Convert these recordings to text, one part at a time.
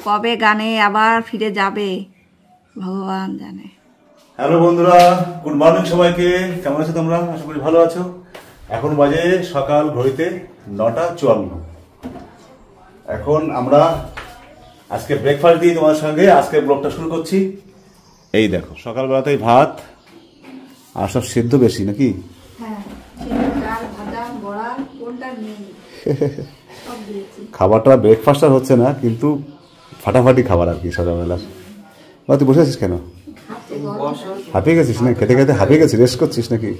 কবে গানে আবার ফিরে যাবে ভগবান জানে। হ্যালো বন্ধুরা, গুড মর্নিং সবাইকে। কেমন আছো তোমরা? আশা করি ভালো আছো। এখন বাজে সকাল ঘড়িতে 9:54। এখন আমরা আজকে ব্রেকফাস্ট দিয়ে তোমার সঙ্গে আজকে ব্লগটা শুরু করছি। এই দেখো, সকালবেলাতেই ভাত আর সব সেদ্ধ বেশি নাকি? খাবারটা ব্রেকফাস্ট আর হচ্ছে না, কিন্তু ফাটাফাটি খাবার আর কি সকালবেলা। তুই বসে আছিস কেন? হাঁপিয়ে গেছিস না? খেতে খেতে হাঁপিয়ে গেছিস, রেস্ট করছিস নাকি?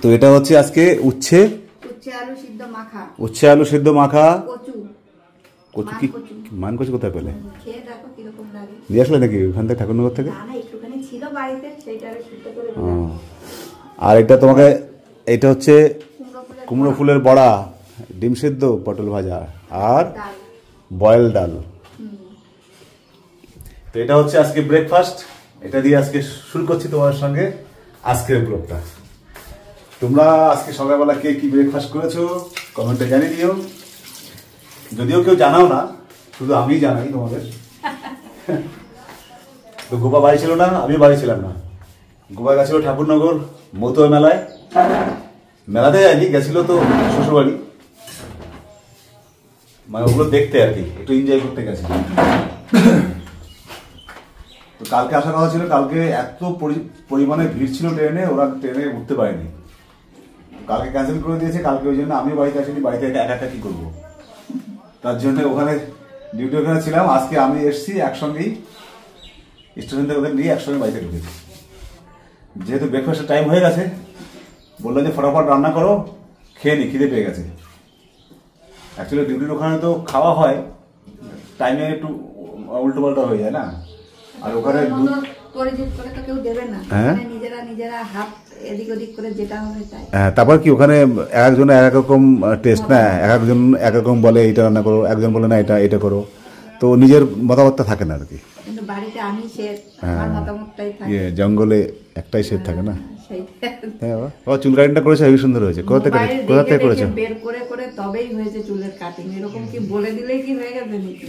তো এটা হচ্ছে আজকে উচ্ছে আলু সিদ্ধ মাখা। কচু কি মান কচু কোথায় পেলে? নিয়ে আসলে নাকি ওখান থেকে, ঠাকুরনগর থেকে? আর এটা তোমাকে, এটা হচ্ছে কুমড়ো ফুলের বড়া, ডিম সিদ্ধ, পটল ভাজা আর বয়েল ডাল। তো এটা হচ্ছে আজকে ব্রেকফাস্ট। এটা দিয়ে আজকে শুরু করছি তোমার সঙ্গে আজকের ব্লগটা। তোমরা আজকে সকালবেলা কে কি ব্রেকফাস্ট করেছো কমেন্টে জানিয়ে দিও। যদিও কেউ জানাও না, শুধু আমি জানাই তোমাদের। তো গোপা বাড়ি ছিল না, আমি বাড়ি ছিলাম না। গোপা গেছিল ঠাকুরনগর মতুয়া মেলায়। মেলাতে যায়নি, গেছিল তো শ্বশুরবাড়ি, মানে ওগুলো দেখতে আর কি, একটু এনজয় করতে গেছিল। তো কালকে আসার কথা ছিল, কালকে এত পরিমাণে ভিড় ছিল ট্রেনে, ওরা ট্রেনে উঠতে পারেনি। কালকে ক্যান্সেল করে দিয়েছে। কালকে ওই জন্য আমি বাড়িতে আসিনি, বাড়িতে একা একা কি করবো, তার জন্য ওখানে ডিউটি ওখানে ছিলাম। আজকে আমি এসছি একসঙ্গেই, স্টেশন থেকে ওদের নিয়ে একসঙ্গে বাড়িতে ঢুকেছি। যেহেতু ব্রেকফাস্টের টাইম হয়ে গেছে, বললো যে ফটাফট রান্না করো, খেয়ে নি, খিদে পেয়ে গেছে। অ্যাকচুয়ালি ডিউটির ওখানে তো খাওয়া হয়, টাইমে একটু উল্টো পাল্টা হয়ে যায় না। আর ওখানে তারপর কি ওখানে একজন এক রকম টেস্ট না, একজন এক রকম বলে এইটা রান্না করো, একজন বলে না এটা করো। তো নিজের মতামতটা থাকে না আর কি। জঙ্গলে একটাই শেড থাকে না। চুল কাটিংটা করেছে, হেবি সুন্দর হয়েছে। কোথা থেকে করেছে? বের করে করে তবেই হয়েছে চুলের কাটিং। এরকম কি বলে দিলেই কি হয়ে গেছে নাকি?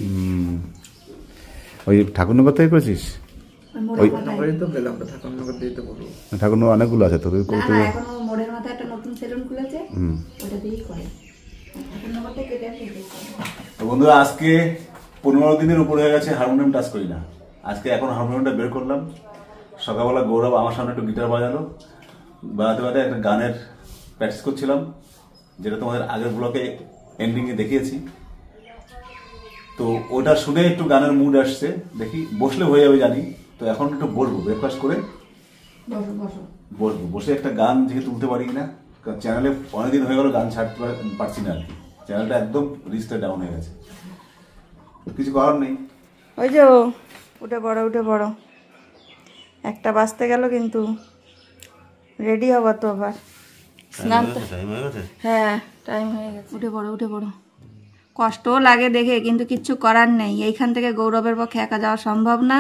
ওই ঠাকুরনগর থেকে করেছিস? ঠাকুরনগর অনেকগুলো আছে তো। মোড়ের মাথায় একটা নতুন সেলুন খুলেছে, ওটা দিয়েই করে। বন্ধুরা, আজকে 15 দিনের উপর হয়ে গেছে হারমোনিয়াম টাচ করি না। আজকে এখন হারমোনিয়ামটা বের করলাম। সকালবেলা গৌরব আমার সামনে একটু গিটার বাজাতে বাজাতে একটা গানের প্র্যাকটিস করছিলাম, যেটা তোমাদের আগের ব্লকে এন্ডিংয়ে দেখিয়েছি। তো ওটা শুনে একটু গানের মুড আসছে, দেখি বসলে হয়ে যাবে জানি। তো এখন একটু বসবো, ব্রেকফাস্ট করে বসবো, বসে একটা গান যেহেতু তুলতে পারি না, চ্যানেলে অনেকদিন হয়ে গেল গান ছাড়তে পারছি না আর কি। চ্যানেলটা একদম রিচটা ডাউন হয়ে গেছে, কিছু করার নেই। ওই যে উঠে বড় একটা বাজতে গেল, কিন্তু রেডি হবার তো আবার স্নান। হ্যাঁ, টাইম হয়ে গেছে। উঠে পড়ো। কষ্টও লাগে দেখে, কিন্তু কিচ্ছু করার নেই। এইখান থেকে গৌরবের পক্ষে একা যাওয়া সম্ভব না,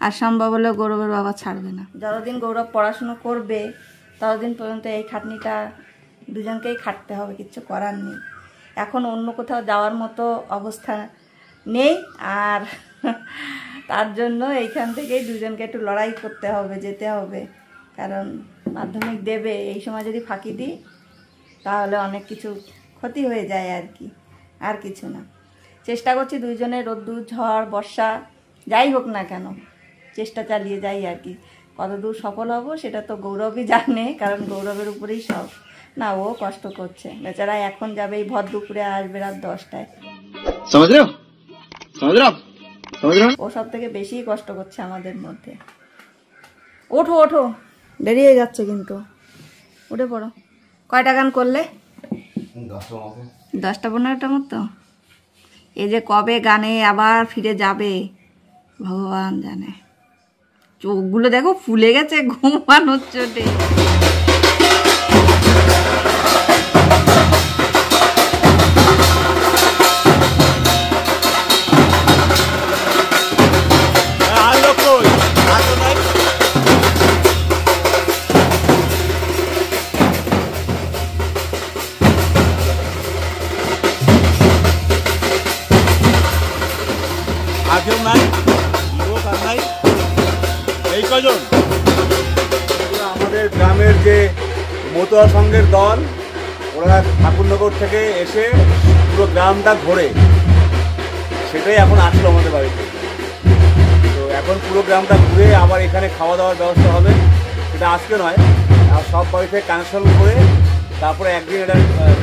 আর সম্ভব হলেও গৌরবের বাবা ছাড়বে না। যতদিন গৌরব পড়াশুনো করবে ততদিন পর্যন্ত এই খাটনিটা দুজনকেই খাটতে হবে, কিচ্ছু করার নেই। এখন অন্য কোথাও যাওয়ার মতো অবস্থা নেই, আর তার জন্য এইখান থেকেই দুজনকে একটু লড়াই করতে হবে, যেতে হবে। কারণ মাধ্যমিক দেবে, এই সময় যদি ফাঁকি দিই তাহলে অনেক কিছু ক্ষতি হয়ে যায় আর কি, আর কিছু না। চেষ্টা করছি দুইজনে, রোদ্দুর ঝড় বর্ষা যাই হোক না কেন চেষ্টা চালিয়ে যাই আর কি। কতদূর সফল হব সেটা তো গৌরবই জানে, কারণ গৌরবের উপরেই সব। না, ও কষ্ট করছে বেচারা, এখন যাবে এই ভর দুপুরে, আসবে রাত 10টায়। ও সব থেকে বেশি কষ্ট করছে আমাদের মধ্যে। ওঠো, দেরি হয়ে যাচ্ছে কিন্তু, উঠে পড়ো। কয়টা গান করলে? 10-15টার মতো। এই যে কবে গানে আবার ফিরে যাবে ভগবান জানে। চোখগুলো দেখো ফুলে গেছে ঘুমানোর চোটে। আর কেউ নাই, লোক আর নাই, এই কজন। আমাদের গ্রামের যে মতুয়া সংঘের দল, ওরা ঠাকুরনগর থেকে এসে পুরো গ্রামটা ঘোরে, সেটাই এখন আসলো আমাদের বাড়িতে। তো এখন পুরো গ্রামটা ঘুরে আবার এখানে খাওয়া দাওয়ার ব্যবস্থা হবে, সেটা আজকে নয়, আর সব বাড়িতে কানেকশন করে তারপরে একদিন এটা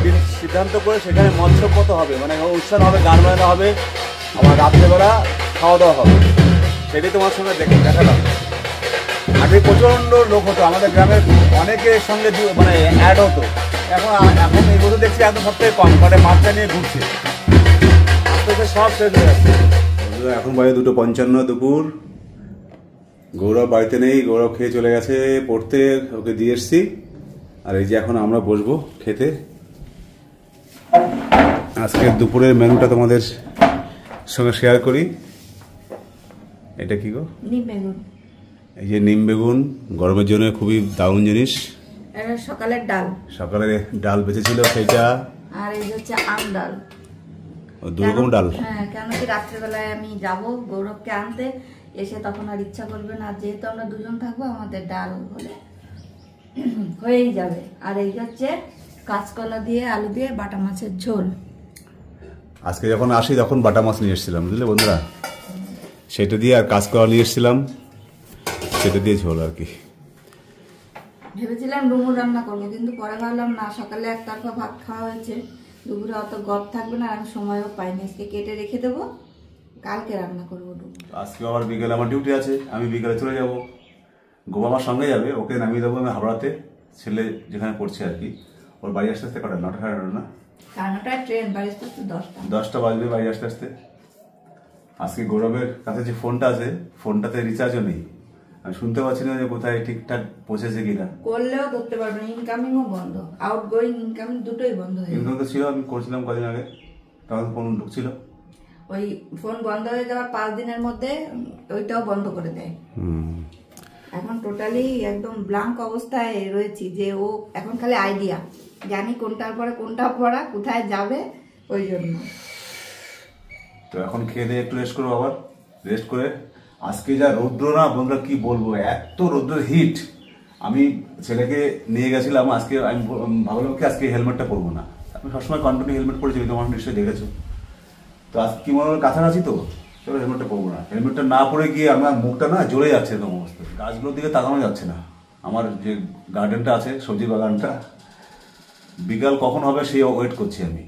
দিন সিদ্ধান্ত করে সেখানে মৎস্যপথ হবে, মানে অনুষ্ঠান হবে, গান বাজনা হবে, আবার রাত্রেবেলা খাওয়া দাওয়া হবে। সেটাই তোমার সঙ্গে দেখালাম। আগে প্রচণ্ড লোক হতো, আমাদের গ্রামের অনেকের সঙ্গে মানে অ্যাড হতো। এখন এই বছর দেখছি একদম সব থেকে কম, মানে বাচ্চা নিয়ে ঘুরছে, সব শেষ হয়ে যাচ্ছে। এখন বাজে 2:55 দুপুর। গৌরব বাড়িতে নেই, গৌরব খেয়ে চলে গেছে পড়তে, ওকে দিয়ে এসছি। আর এই যে এখন আমরা বসবো খেতে। আজকে দুপুরের মেনুটা তোমাদের সঙ্গে শেয়ার করি। এটা কি গো? নিম বেগুন। এই যে নিম বেগুন গরমের জন্য খুবই দারুণ জিনিস। সকালের ডাল, সকালে ডাল বেঁচেছিল সেইটা, আর এই হচ্ছে আম ডাল। দুরকম ডাল। হ্যাঁ, কেন কি রাত্রেবেলায় আমি যাব গৌরবকে আনতে, এসে তখন আর ইচ্ছা করবে না, যেহেতু আমরা দুজন থাকবো আমাদের ডাল হলে হয়েই যাবে। আর এই হচ্ছে কাঁচকলা দিয়ে আলু দিয়ে বাটা মাছের ঝোল। আজকে যখন আসি তখন বাটা মাছ নিয়ে এসেছিলাম, বুঝলে বন্ধুরা, সেটা দিয়ে আর কাঁচকলা নিয়ে এসেছিলাম, সেটা দিয়ে ঝোল আর কি। ভেবেছিলাম ডুমুর রান্না করবো, কিন্তু পরে ভাবলাম না, সকালে একতরফা ভাত খাওয়া হয়েছে, দুপুরে অত গপ থাকবে না, আমি সময়ও পাইনি, আজকে কেটে রেখে দেবো, কালকে রান্না করবো ডুমুর। আজকে আবার বিকেলে আমার ডিউটি আছে, আমি বিকেলে চলে যাব। গোবা আমার সঙ্গে যাবে, ওকে নামিয়ে দেবো আমি হাবড়াতে, ছেলে যেখানে পড়ছে আর কি। ওর বাড়ি আসতে আসতে কটা, 9টা সাড়ে 9 না? 9টায় ট্রেন, বাড়ি আসতে 10টা বাজবে বাড়ি আসতে আসতে। আজকে গৌরবের কাছে যে ফোনটা আছে, ফোনটাতে রিচার্জও নেই, আমি শুনতে পাচ্ছি না যে কোথায় ঠিকঠাক পৌঁছেছে কিনা। করলেও ধরতে পারবে না, ইনকামিংও বন্ধ, আউটগোয়িং ইনকামিং দুটোই বন্ধ হয়ে ইনকাম তো ছিল, আমি করছিলাম কদিন আগে, তখন ফোন ঢুকছিল। ওই ফোন বন্ধ হয়ে যাওয়ার 5 দিনের মধ্যে ওইটাও বন্ধ করে দেয়। এখন টোটালি একদম ব্ল্যাঙ্ক অবস্থায় রয়েছি, যে ও এখন খালি আইডিয়া, জানি কোনটার পরে কোনটা পড়া, কোথায় যাবে, ওই জন্য। তো এখন খেয়ে দিয়ে একটু রেস্ট করবো, আবার রেস্ট করে। আজকে যা রৌদ্র না বন্ধুরা, কি বলবো, এত রৌদ্রের হিট। আমি ছেলেকে নিয়ে গেছিলাম আজকে, আমি ভাবলাম কি আজকে হেলমেটটা পরবো না, আমি সবসময় কন্টিনিউ হেলমেট পরেছি, তোমার নিশ্চয়ই দেখেছো। তো আজকে কি মনে হলো, কাছাকাছি তো, চলো হেলমেটটা পরবো না। হেলমেটটা না পরে গিয়ে আমার মুখটা না জ্বলে যাচ্ছে এরকম অবস্থা, গাছগুলোর দিকে তাকানো যাচ্ছে না। আমার যে গার্ডেনটা আছে, সবজি বাগানটা, বিকাল কখন হবে সেই ওয়েট করছি আমি।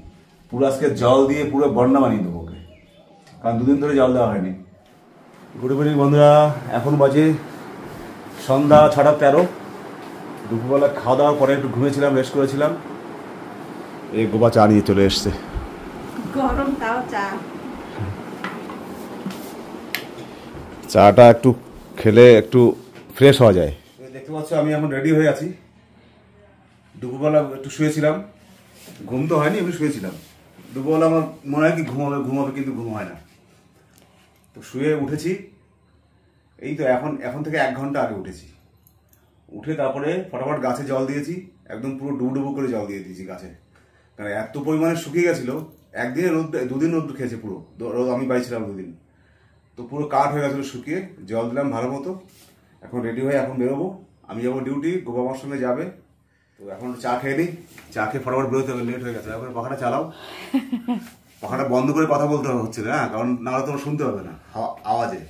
পুরো আজকে জল দিয়ে পুরো বন্যা বানিয়ে দেবো ওকে, কারণ 2 দিন ধরে জল দেওয়া হয়নি। গুড ইভিনিং বন্ধুরা, এখন বাজে সন্ধ্যা 6:13। দুপুরবেলা খাওয়া দাওয়ার পরে একটু ঘুমিয়েছিলাম, রেস্ট করেছিলাম। এই গোবা চা নিয়ে চলে এসছে, গরম তাও চা। চাটা একটু খেলে একটু ফ্রেশ হওয়া যায়। দেখতে পাচ্ছ আমি এখন রেডি হয়ে আছি। দুপুরবেলা একটু শুয়েছিলাম, ঘুম তো হয়নি, এমনি শুয়েছিলাম। দুপুরবেলা আমার মনে হয় কি ঘুমাবে, কিন্তু ঘুম হয় না। তো শুয়ে উঠেছি, এই তো এখন থেকে 1 ঘন্টা আগে উঠেছি। উঠে তারপরে ফটাফট গাছে জল দিয়েছি, একদম পুরো ডুবো করে জল দিয়ে দিয়েছি গাছে, কারণ এত পরিমাণে শুকিয়ে গেছিল। একদিনে রোদ, 2 দিন রোদ খেয়েছে পুরো রোদ, আমি বাড়ি ছিলাম 2 দিন, তো পুরো কাঠ হয়ে গেছিলো শুকিয়ে। জল দিলাম ভালো মতো, এখন রেডি হয়ে এখন বেরোবো। আমি যাবো ডিউটি, গোবা আমার সঙ্গে যাবে। তো এখন চা খেয়ে নিই, চা খেয়ে ফটাফট বেরোতে হবে, লেট হয়ে গেছে। এখন পাখাটা চালাও, পাখাটা বন্ধ করে কথা বলতে হচ্ছে না, কারণ নাহলে তোমরা শুনতে পাবে না আওয়াজে।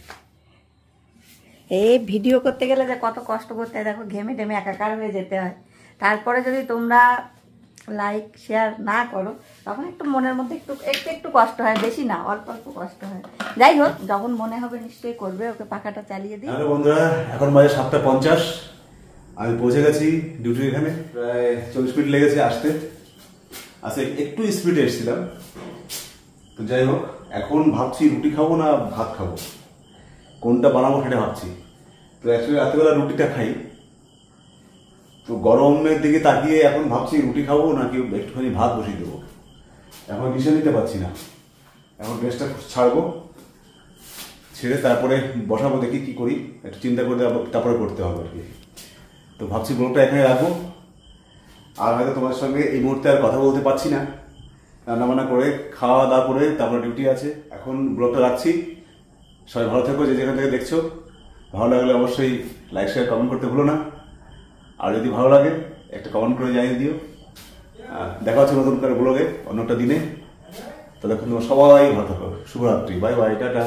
এই ভিডিও করতে গেলে যে কত কষ্ট করতে হয়, দেখো ঘেমে টেমে একাকার হয়ে যেতে হয়। তারপরে যদি তোমরা লাইক শেয়ার না করো, তখন একটু মনের মধ্যে একটু কষ্ট হয়, বেশি না, অল্প অল্প কষ্ট হয়। যাই হোক, যখন মনে হবে নিশ্চয়ই করবে। ওকে পাখাটা চালিয়ে দিই। হ্যালো বন্ধুরা, এখন বাজে 7:50। আমি পৌঁছে গেছি ডিউটির এখানে, প্রায় 40 মিনিট লেগেছে আসতে। আচ্ছা, একটু স্পিডে এসেছিলাম। তো যাই হোক, এখন ভাবছি রুটি খাবো না ভাত খাবো, কোনটা বানাবো সেটা ভাবছি। তো অ্যাকচুয়ালি রাত্রেবেলা রুটিটা খাই, তো গরমের দিকে তাকিয়ে এখন ভাবছি রুটি খাবো নাকি একটুখানি ভাত বসিয়ে দেবো। এখন ডিসিশন নিতে পারছি না। এখন ড্রেসটা ছাড়বো, ছেড়ে তারপরে বসাবো, দেখি কি করি, একটু চিন্তা করে তারপরে করতে হবে আর কি। তো ভাবছি ব্লগটা এখানে রাখবো। আর হয়তো তোমার সঙ্গে এই মুহূর্তে আর কথা বলতে পারছি না, রান্নাবান্না করে খাওয়া দাওয়া করে তারপরে ডিউটি আছে। এখন ব্লগটা রাখছি, সবাই ভালো থেকো, যে যেখান থেকে দেখছো। ভালো লাগলে অবশ্যই লাইক শেয়ার কমেন্ট করতে ভুলো না। আর যদি ভালো লাগে একটা কমেন্ট করে জানিয়ে দিও। দেখা হচ্ছে নতুন করে ব্লগে অন্য একটা দিনে। ততক্ষণ তোমরা সবাই ভালো থাকো। শুভরাত্রি, বাই বাই, টাটা।